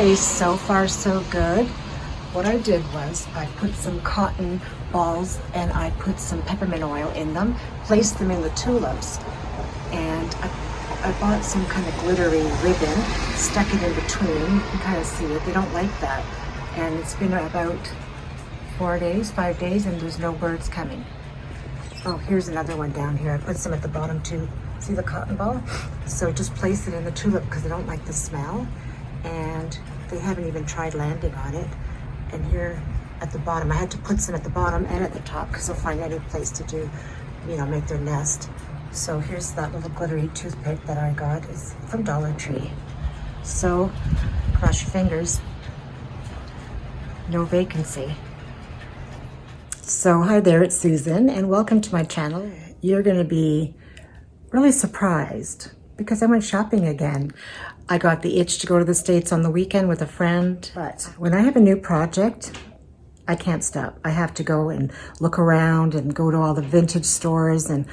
Okay, so far so good. What I did was I put some cotton balls and I put some peppermint oil in them, placed them in the tulips, and I bought some kind of glittery ribbon, stuck it in between. You can kind of see it. They don't like that. And it's been about 5 days, and there's no birds coming. Oh, here's another one down here. I put some at the bottom too. See the cotton ball? So just place it in the tulip because they don't like the smell. And they haven't even tried landing on it. And here at the bottom, I had to put some at the bottom and at the top because they'll find any place to do, make their nest. So here's that little glittery toothpick that I got. It's from Dollar Tree. So cross your fingers. No vacancy. So hi there, it's Susan, and welcome to my channel. You're gonna be really surprised because I went shopping again. I got the itch to go to the States on the weekend with a friend, but when I have a new project, I can't stop. I have to go and look around and go to all the vintage stores and,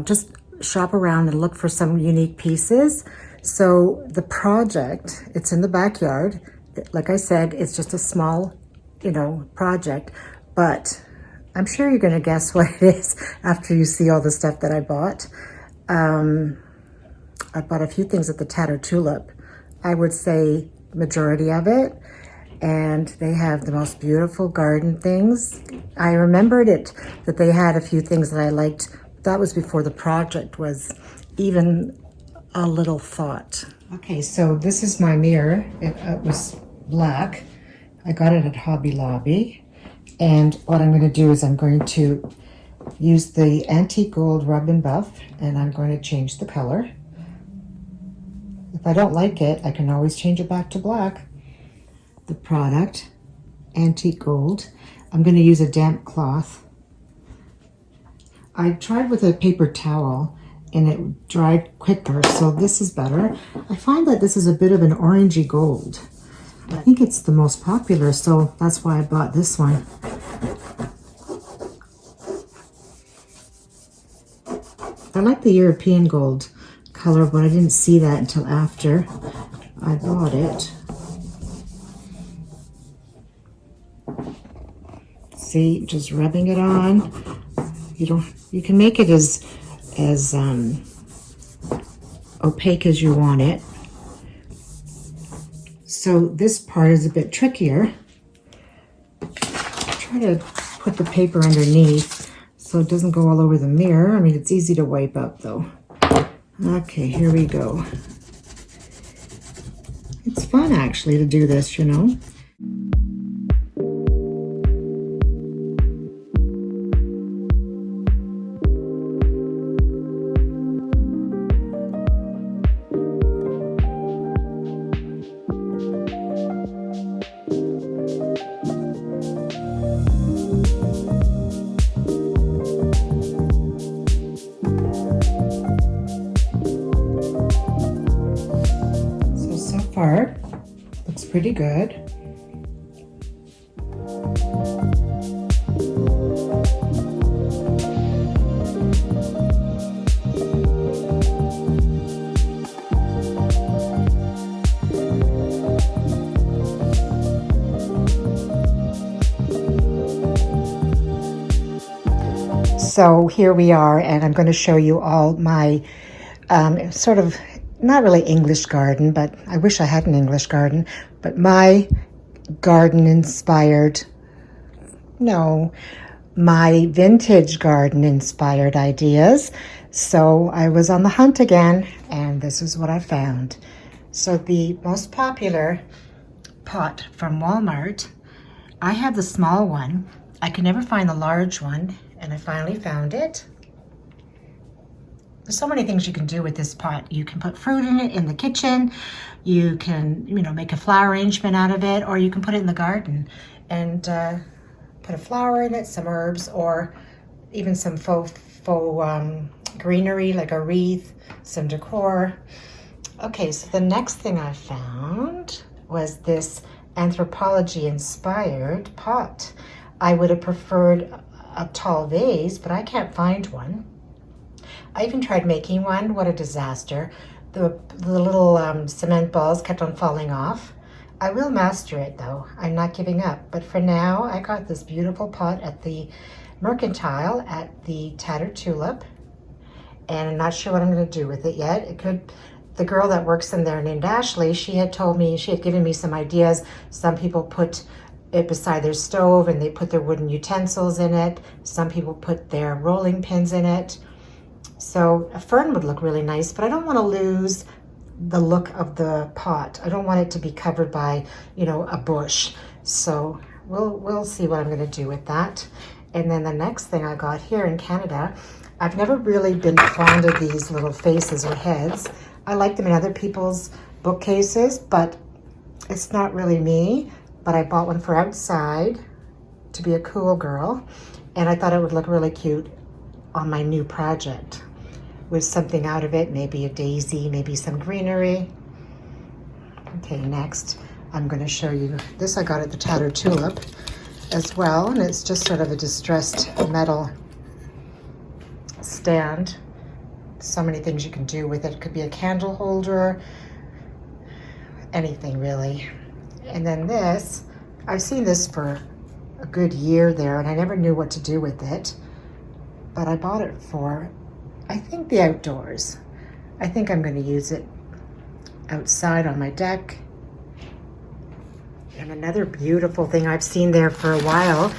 just shop around and look for some unique pieces. So the project, it's in the backyard. Like I said, it's just a small, project, but I'm sure you're gonna guess what it is after you see all the stuff that I bought. I bought a few things at the Tattered Tulip. I would say majority of it. And they have the most beautiful garden things. I remembered that they had a few things that I liked. That was before the project was even a little thought. Okay, so this is my mirror. It was black. I got it at Hobby Lobby. And what I'm going to do is I'm going to use the antique gold rub and buff, and I'm going to change the color. If I don't like it, I can always change it back to black. The product, antique gold. I'm going to use a damp cloth. I tried with a paper towel and it dried quicker, so this is better. I find that this is a bit of an orangey gold. I think it's the most popular, so that's why I bought this one. I like the European gold color, but I didn't see that until after I bought it. See, just rubbing it on. You can make it as opaque as you want it. So this part is a bit trickier. Try to put the paper underneath so it doesn't go all over the mirror. I mean, it's easy to wipe up though. Okay, here we go. It's fun actually to do this, So far, looks pretty good. So here we are, and I'm going to show you all my sort of, not really English garden, but I wish I had an English garden, but my my vintage garden inspired ideas. So I was on the hunt again, and this is what I found. So the most popular pot from Walmart, I had the small one. I could never find the large one, and I finally found it. There's so many things you can do with this pot. You can put fruit in it in the kitchen. You can, make a flower arrangement out of it, or you can put it in the garden and put a flower in it, some herbs, or even some faux greenery like a wreath, some decor. Okay, so the next thing I found was this anthropology-inspired pot. I would have preferred a tall vase, but I can't find one. I even tried making one. What a disaster. The little cement balls kept on falling off. I will master it though. I'm not giving up. But for now, I got this beautiful pot at the Mercantile at the Tattered Tulip. And I'm not sure what I'm going to do with it yet. It could, the girl that works in there named Ashley, she had told me, she had given me some ideas. Some people put it beside their stove and they put their wooden utensils in it. Some people put their rolling pins in it. So a fern would look really nice, but I don't want to lose the look of the pot. I don't want it to be covered by, you know, a bush. So we'll see what I'm going to do with that. And then the next thing I got here in Canada, I've never really been fond of these little faces or heads. I like them in other people's bookcases, but it's not really me. But I bought one for outside to be a cool girl. And I thought it would look really cute on my new project with something out of it, maybe a daisy, maybe some greenery. Okay, next I'm going to show you this. I got at the Tattered Tulip as well, and it's just sort of a distressed metal stand. So many things you can do with it. It could be a candle holder, anything really. And then this, I've seen this for a good year there, and I never knew what to do with it, but I bought it for, I think, the outdoors. I think I'm going to use it outside on my deck. And another beautiful thing I've seen there for a while,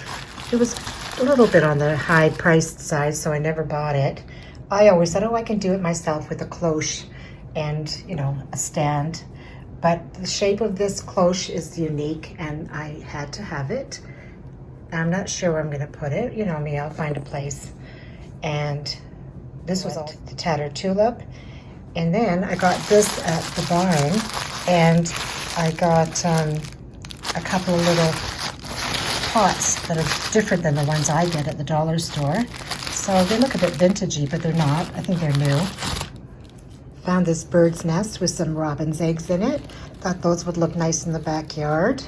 it was a little bit on the high priced side, so I never bought it. I always said, oh, I can do it myself with a cloche and, you know, a stand. But the shape of this cloche is unique and I had to have it. I'm not sure where I'm going to put it. You know me, I'll find a place. And this was all the Tattered Tulip. And then I got this at the barn, and I got a couple of little pots that are different than the ones I get at the dollar store. So they look a bit vintagey, but they're not. I think they're new. Found this bird's nest with some robin's eggs in it. Thought those would look nice in the backyard.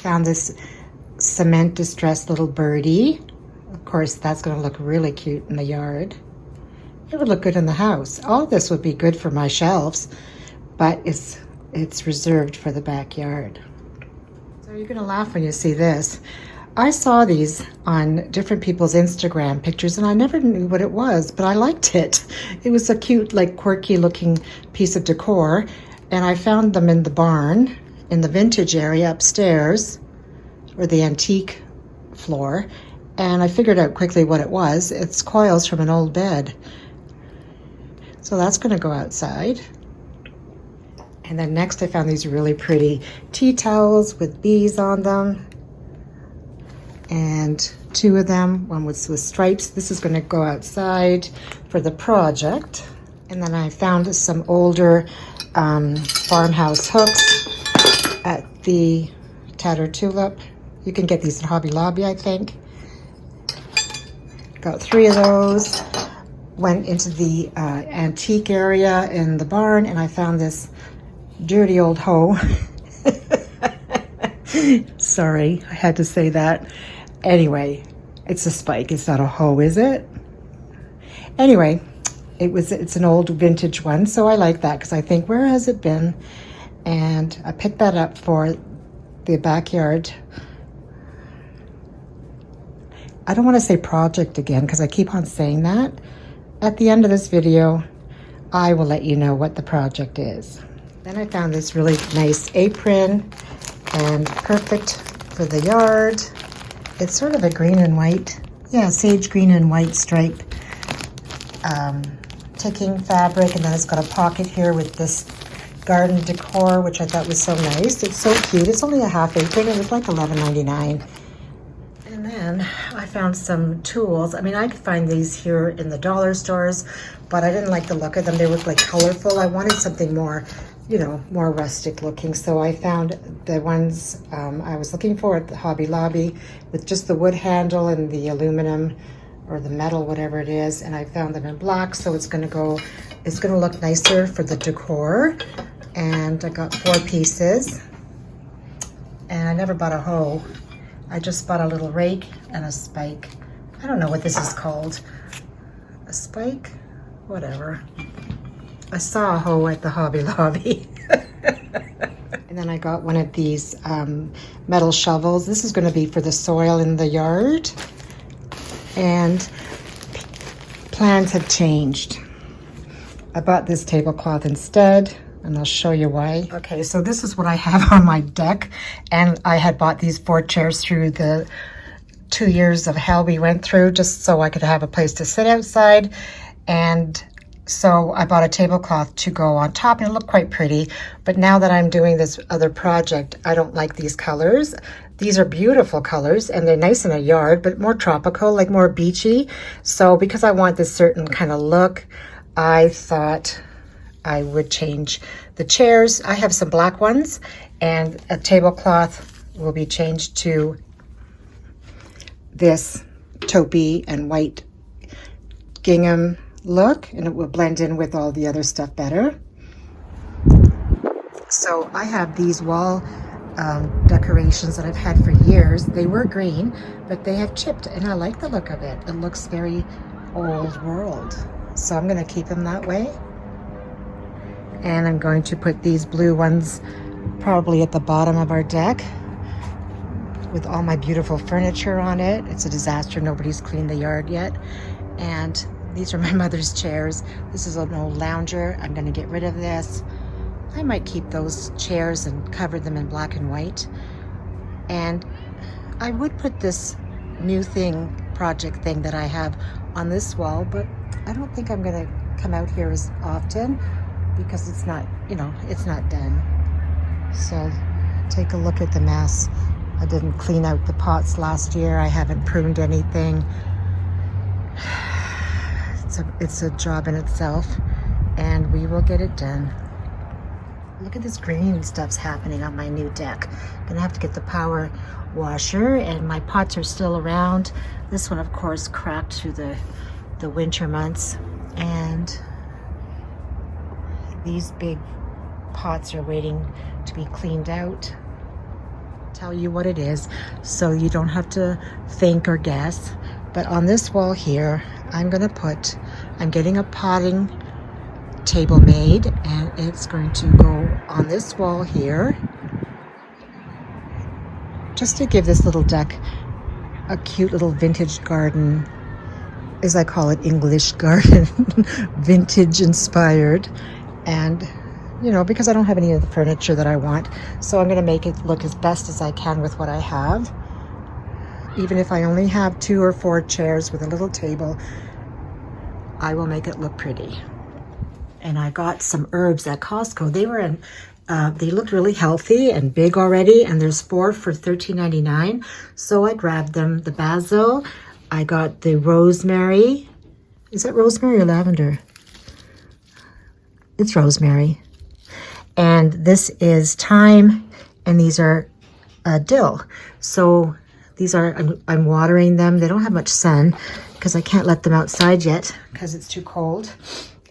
Found this cement distressed little birdie. Of course, that's going to look really cute in the yard. It would look good in the house. All this would be good for my shelves, but it's reserved for the backyard. So you're going to laugh when you see this. I saw these on different people's Instagram pictures, and I never knew what it was, but I liked it. It was a cute, like, quirky looking piece of decor, and I found them in the barn, in the vintage area upstairs, or the antique floor, and I figured out quickly what it was. It's coils from an old bed. So that's going to go outside. And then next I found these really pretty tea towels with bees on them. And two of them, one was with stripes. This is going to go outside for the project. And then I found some older farmhouse hooks at the Tattered Tulip. You can get these at Hobby Lobby, I think. Got 3 of those. Went into the antique area in the barn, and I found this dirty old hoe. Sorry, I had to say that. Anyway, it's a spike. It's not a hoe, is it? Anyway, it's an old vintage one, so I like that because I think, where has it been? And I picked that up for the backyard. I don't want to say project again because I keep on saying that. At the end of this video, I will let you know what the project is. Then I found this really nice apron, and perfect for the yard. It's sort of a green and white, yeah, sage green and white stripe ticking fabric, and then it's got a pocket here with this garden decor, which I thought was so nice. It's so cute. It's only a half apron. It was like $11.99. And then I found some tools. I mean, I could find these here in the dollar stores, but I didn't like the look of them. They looked like colorful. I wanted something more, you know, more rustic looking. So I found the ones I was looking for at the Hobby Lobby with just the wood handle and the aluminum or the metal, whatever it is. And I found them in black, so it's gonna look nicer for the decor. And I got 4 pieces. And I never bought a hoe. I just bought a little rake and a spike. I don't know what this is called. A spike? Whatever. I saw a hoe at the Hobby Lobby. And then I got one of these metal shovels. This is going to be for the soil in the yard. And plans have changed. I bought this tablecloth instead, and I'll show you why. Okay, so this is what I have on my deck. And I had bought these 4 chairs through the 2 years of hell we went through, just so I could have a place to sit outside. And so I bought a tablecloth to go on top, and it looked quite pretty. But now that I'm doing this other project, I don't like these colors. These are beautiful colors, and they're nice in a yard, but more tropical, like more beachy. So because I want this certain kind of look, I thought I would change the chairs. I have some black ones, and a tablecloth will be changed to this taupey and white gingham look, and it will blend in with all the other stuff better. So I have these wall decorations that I've had for years. They were green, but they have chipped, and I like the look of it. It looks very old world. So I'm going to keep them that way. And I'm going to put these blue ones probably at the bottom of our deck with all my beautiful furniture on it. It's a disaster. Nobody's cleaned the yard yet. And these are my mother's chairs. This is an old lounger. I'm going to get rid of this. I might keep those chairs and cover them in black and white. And I would put this new project thing that I have on this wall, but I don't think I'm going to come out here as often because it's not, it's not done. So take a look at the mess. I didn't clean out the pots last year. I haven't pruned anything. It's a job in itself, and we will get it done. Look at this green stuff's happening on my new deck. I'm gonna have to get the power washer, and my pots are still around. This one, of course, cracked through the winter months, and these big pots are waiting to be cleaned out. Tell you what it is, so you don't have to think or guess. But on this wall here, I'm getting a potting table made, and it's going to go on this wall here, just to give this little deck a cute little vintage garden, as I call it, English garden, vintage inspired. And because I don't have any of the furniture that I want, so I'm going to make it look as best as I can with what I have. Even if I only have 2 or 4 chairs with a little table, I will make it look pretty. And I got some herbs at Costco. They looked really healthy and big already, and there's 4 for $13.99. So I grabbed them. The basil, I got the rosemary. Is that rosemary or lavender? It's rosemary. And this is thyme, and these are dill. So these are, I'm watering them. They don't have much sun because I can't let them outside yet because it's too cold.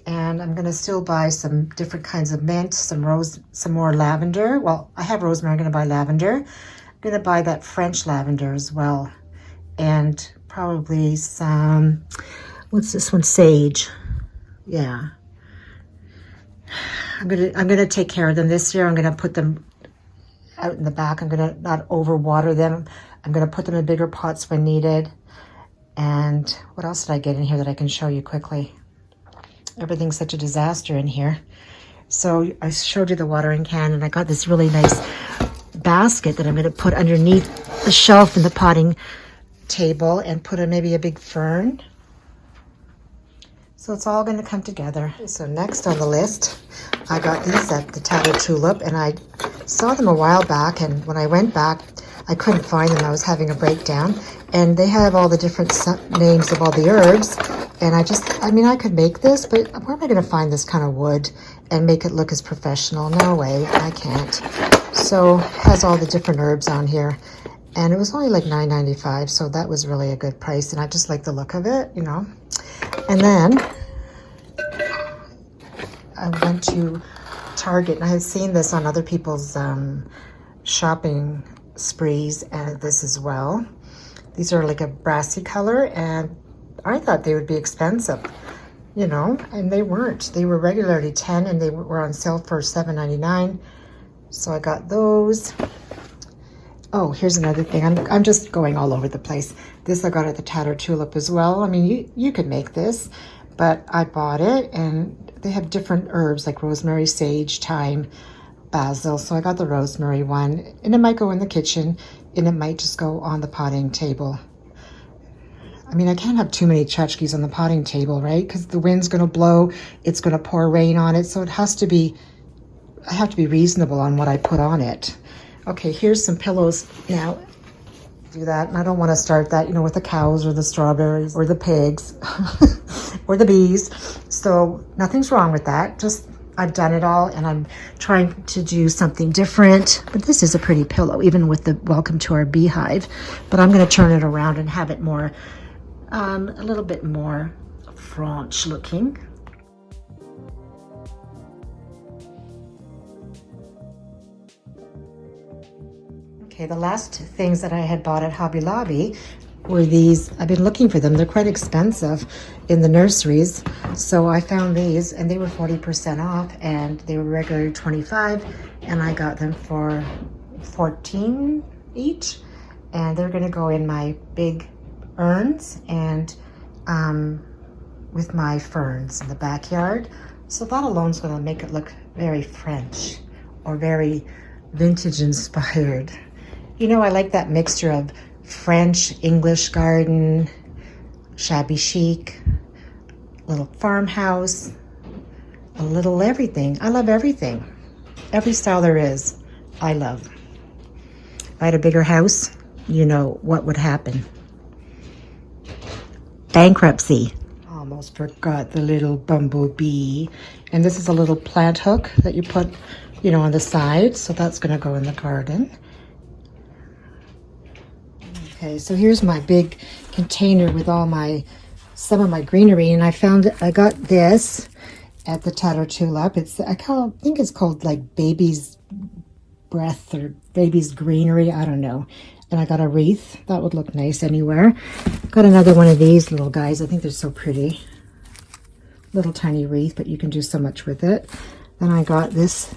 And I'm gonna still buy some different kinds of mint, some more lavender. Well, I have rosemary, I'm gonna buy lavender. I'm gonna buy that French lavender as well. And probably some, what's this one, sage. Yeah. I'm gonna take care of them this year. I'm gonna put them out in the back. I'm gonna not overwater them. I'm gonna put them in bigger pots when needed. And what else did I get in here that I can show you quickly? Everything's such a disaster in here. So I showed you the watering can, and I got this really nice basket that I'm gonna put underneath the shelf in the potting table and put maybe a big fern. So it's all going to come together. So next on the list, I got these at the Tattered Tulip, and I saw them a while back, and when I went back, I couldn't find them. I was having a breakdown, and they have all the different names of all the herbs, and I could make this, but where am I going to find this kind of wood and make it look as professional? No way, I can't. So it has all the different herbs on here, and it was only like $9.95, so that was really a good price, and I just like the look of it, And then I went to Target, and I had seen this on other people's shopping sprees, and this as well. These are like a brassy color, and I thought they would be expensive, and they weren't. They were regularly $10, and they were on sale for $7.99. So I got those. Oh, here's another thing. I'm just going all over the place. This I got at the Tattered Tulip as well. I mean, you could make this, but I bought it, and they have different herbs like rosemary, sage, thyme, basil. So I got the rosemary one, and it might go in the kitchen, and it might just go on the potting table. I mean, I can't have too many tchotchkes on the potting table, right? Because the wind's going to blow, it's going to pour rain on it. So it has to be, I have to be reasonable on what I put on it. Okay, here's some pillows now. Do that, and I don't want to start that, you know, with the cows or the strawberries or the pigs or the bees. So nothing's wrong with that. Just I've done it all, and I'm trying to do something different. But this is a pretty pillow, even with the welcome to our beehive. But I'm going to turn it around and have it more, a little bit more French looking. Okay, the last things that I had bought at Hobby Lobby were these. I've been looking for them. They're quite expensive in the nurseries. So I found these, and they were 40% off, and they were regularly $25, and I got them for $14 each. And they're gonna go in my big urns and with my ferns in the backyard. So that alone is gonna make it look very French or very vintage inspired. You know, I like that mixture of French, English garden, shabby chic, little farmhouse, a little everything. I love everything. Every style there is, I love. If I had a bigger house, you know what would happen. Bankruptcy. Almost forgot the little bumblebee. And this is a little plant hook that you put, you know, on the side. So that's gonna go in the garden. Okay, so here's my big container with all some of my greenery, and I got this at the Tattered Tulip. I think it's called like baby's breath or baby's greenery, I don't know. And I got a wreath that would look nice anywhere. Got another one of these little guys. I think they're so pretty. Little tiny wreath, but you can do so much with it. Then I got this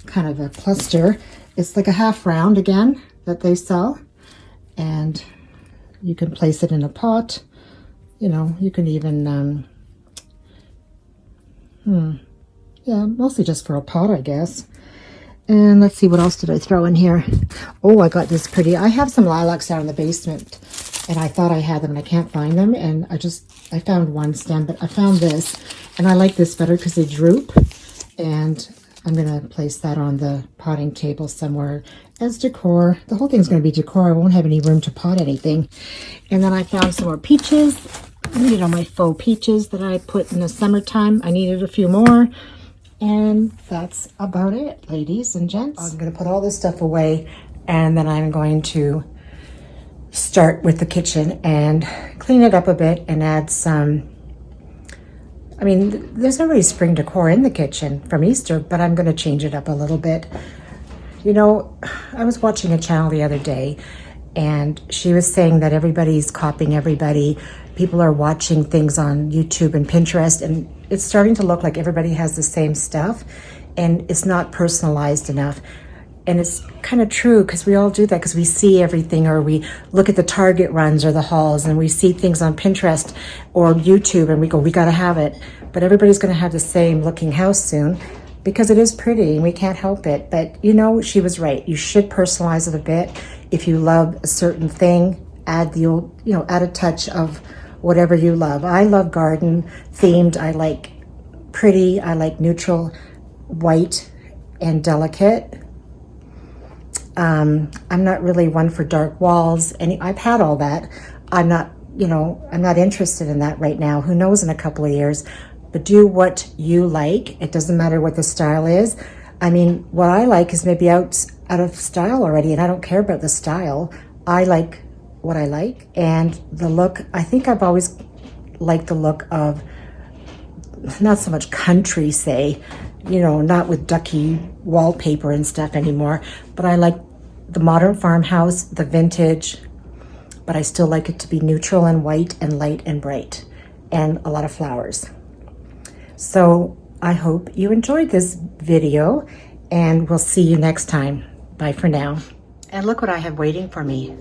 kind of a cluster. It's like a half round again that they sell. And you can place it in a pot. You know, you can even, yeah, mostly just for a pot, I guess. And let's see, what else did I throw in here? Oh, I got this pretty, I have some lilacs down in the basement, and I thought I had them, and I can't find them. And I found one stem, but I found this, and I like this better because they droop. And I'm going to place that on the potting table somewhere as decor. The whole thing's going to be decor. I won't have any room to pot anything. And then I found some more peaches. I needed all my faux peaches that I put in the summertime. I needed a few more. And that's about it, ladies and gents. I'm going to put all this stuff away, and then I'm going to start with the kitchen and clean it up a bit and add some. I mean, there's already spring decor in the kitchen from Easter, but I'm going to change it up a little bit. You know, I was watching a channel the other day, and she was saying that everybody's copying everybody. People are watching things on YouTube and Pinterest, and it's starting to look like everybody has the same stuff, and it's not personalized enough. And it's kind of true, because we all do that, because we see everything, or we look at the Target runs or the hauls, and we see things on Pinterest or YouTube, and we go, we got to have it. But everybody's going to have the same looking house soon, because it is pretty and we can't help it. But you know, she was right. You should personalize it a bit. If you love a certain thing, add add a touch of whatever you love. I love garden themed. I like pretty. I like neutral, white, and delicate. I'm not really one for dark walls, and I've had all that. I'm not interested in that right now. Who knows in a couple of years? But do what you like. It doesn't matter what the style is. I mean, what I like is maybe out of style already, and I don't care about the style. I like what I like, and the look. I think I've always liked the look of not so much country, say, not with ducky wallpaper and stuff anymore, but I like the modern farmhouse, the vintage, but I still like it to be neutral and white and light and bright, and a lot of flowers. So I hope you enjoyed this video, and we'll see you next time. Bye for now. And look what I have waiting for me.